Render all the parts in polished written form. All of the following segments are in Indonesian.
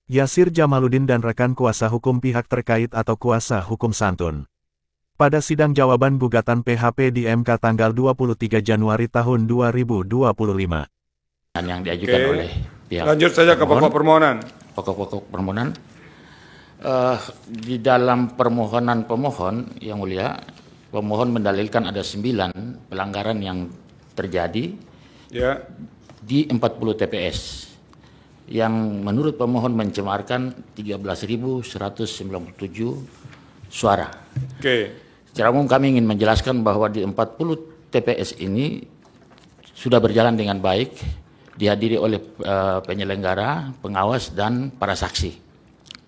Yasir Jamaluddin dan rekan kuasa hukum pihak terkait atau kuasa hukum santun. Pada sidang jawaban gugatan PHP di MK tanggal 23 Januari tahun 2025. Yang diajukan oleh pihak lanjut saja ke pokok permohonan. Pokok permohonan. Di dalam permohonan pemohon, Yang Mulia, pemohon mendalilkan ada 9 pelanggaran yang terjadi di 40 TPS. Yang menurut pemohon mencemarkan 13.197 suara. Secara umum kami ingin menjelaskan bahwa di 40 TPS ini sudah berjalan dengan baik, dihadiri oleh penyelenggara, pengawas, dan para saksi.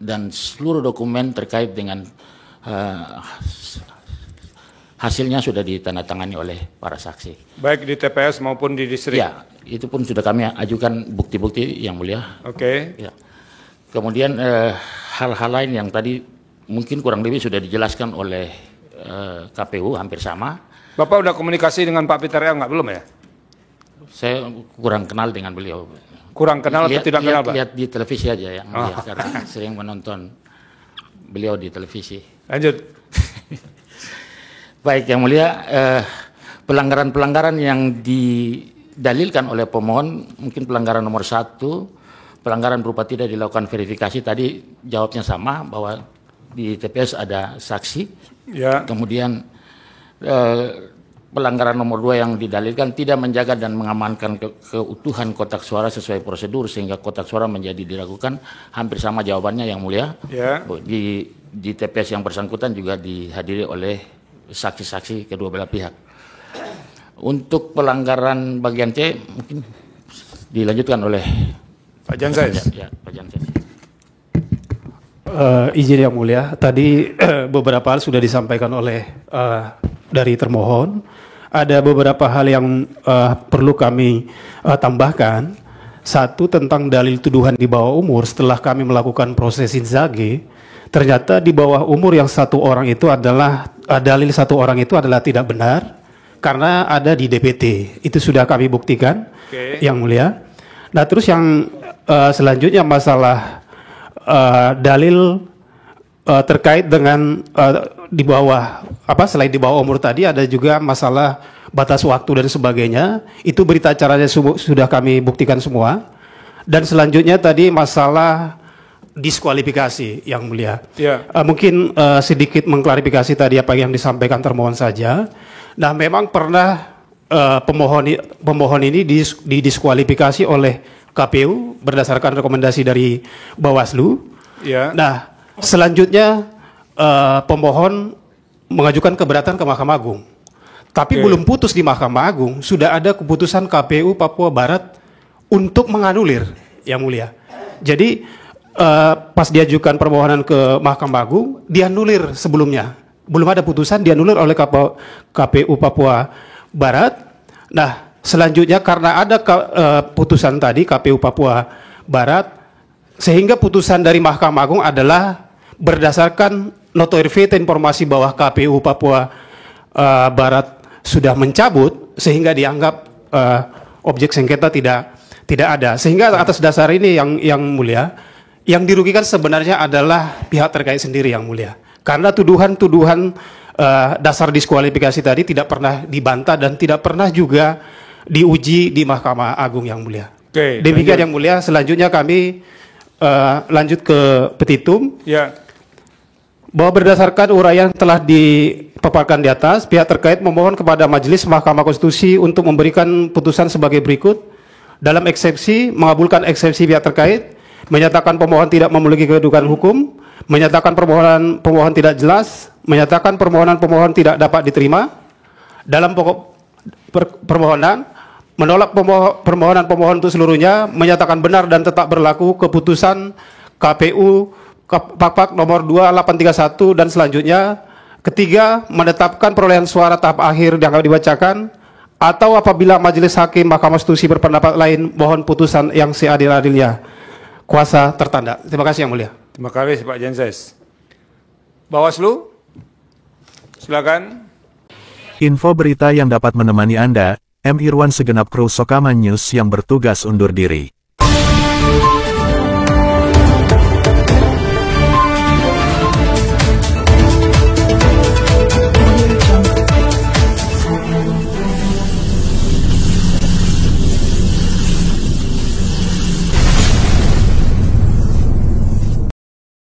Dan seluruh dokumen terkait dengan hasilnya sudah ditandatangani oleh para saksi. Baik di TPS maupun di distrik? Ya, itu pun sudah kami ajukan bukti-bukti, Yang Mulia. Ya. Kemudian hal-hal lain yang tadi mungkin kurang lebih sudah dijelaskan oleh KPU, hampir sama. Bapak udah komunikasi dengan Pak Peter L. nggak, belum ya? Saya kurang kenal dengan beliau. Kurang kenal atau tidak kenal, Pak? Lihat di televisi aja, Yang Mulia, karena sering menonton beliau di televisi. Lanjut. Baik, Yang Mulia, pelanggaran-pelanggaran yang didalilkan oleh pemohon, mungkin pelanggaran nomor 1, pelanggaran berupa tidak dilakukan verifikasi, tadi jawabnya sama, bahwa di TPS ada saksi. Kemudian pelanggaran nomor 2 yang didalilkan tidak menjaga dan mengamankan keutuhan kotak suara sesuai prosedur sehingga kotak suara menjadi diragukan, hampir sama jawabannya, Yang Mulia. Di TPS yang bersangkutan juga dihadiri oleh saksi-saksi kedua belah pihak. Untuk pelanggaran bagian C mungkin dilanjutkan oleh Pak Janses. Ya, Pak Janses. Izin Yang Mulia, tadi beberapa hal sudah disampaikan oleh dari termohon. Ada beberapa hal yang perlu kami tambahkan. Satu, tentang dalil tuduhan di bawah umur. Setelah kami melakukan proses inzage, ternyata di bawah umur yang satu orang itu adalah dalil satu orang itu adalah tidak benar karena ada di DPT. Itu sudah kami buktikan, Yang Mulia. Nah, terus yang selanjutnya masalah dalil terkait dengan di bawah selain di bawah umur tadi ada juga masalah batas waktu dan sebagainya. Itu berita acaranya sudah kami buktikan semua. Dan selanjutnya tadi masalah diskualifikasi, Yang Mulia. Mungkin sedikit mengklarifikasi tadi apa yang disampaikan termohon saja. Nah, memang pernah pemohon ini didiskualifikasi oleh KPU berdasarkan rekomendasi dari Bawaslu. Nah, selanjutnya pemohon mengajukan keberatan ke Mahkamah Agung. Tapi belum putus di Mahkamah Agung, sudah ada keputusan KPU Papua Barat untuk menganulir, Yang Mulia. Jadi pas diajukan permohonan ke Mahkamah Agung, dianulir sebelumnya. Belum ada putusan, dianulir oleh KPU Papua Barat. Nah, selanjutnya karena ada putusan tadi KPU Papua Barat, sehingga putusan dari Mahkamah Agung adalah berdasarkan notifikasi informasi bahwa KPU Papua Barat sudah mencabut, sehingga dianggap objek sengketa tidak ada. Sehingga atas dasar ini yang Mulia, yang dirugikan sebenarnya adalah pihak terkait sendiri, Yang Mulia. Karena tuduhan-tuduhan dasar diskualifikasi tadi tidak pernah dibantah dan tidak pernah juga diuji di Mahkamah Agung, Yang Mulia. Demikian, Yang Mulia. Selanjutnya kami lanjut ke petitum. Bahwa berdasarkan uraian telah dipaparkan di atas, pihak terkait memohon kepada Majelis Mahkamah Konstitusi untuk memberikan putusan sebagai berikut. Dalam eksepsi, mengabulkan eksepsi pihak terkait, menyatakan pemohon tidak memiliki kedudukan hukum, menyatakan pemohon tidak jelas, menyatakan permohonan pemohon tidak dapat diterima. Dalam pokok permohonan, menolak permohonan pemohon untuk seluruhnya, menyatakan benar dan tetap berlaku keputusan KPU Pak nomor 2831 dan selanjutnya. Ketiga, menetapkan perolehan suara tahap akhir yang akan dibacakan, atau apabila Majelis Hakim Mahkamah Konstitusi berpendapat lain, mohon putusan yang seadil-adilnya. Kuasa tertanda. Terima kasih, Yang Mulia. Terima kasih, Pak Janses. Bawaslu, silakan. Info berita yang dapat menemani Anda, M. Irwan segenap kru Sokaman News yang bertugas undur diri.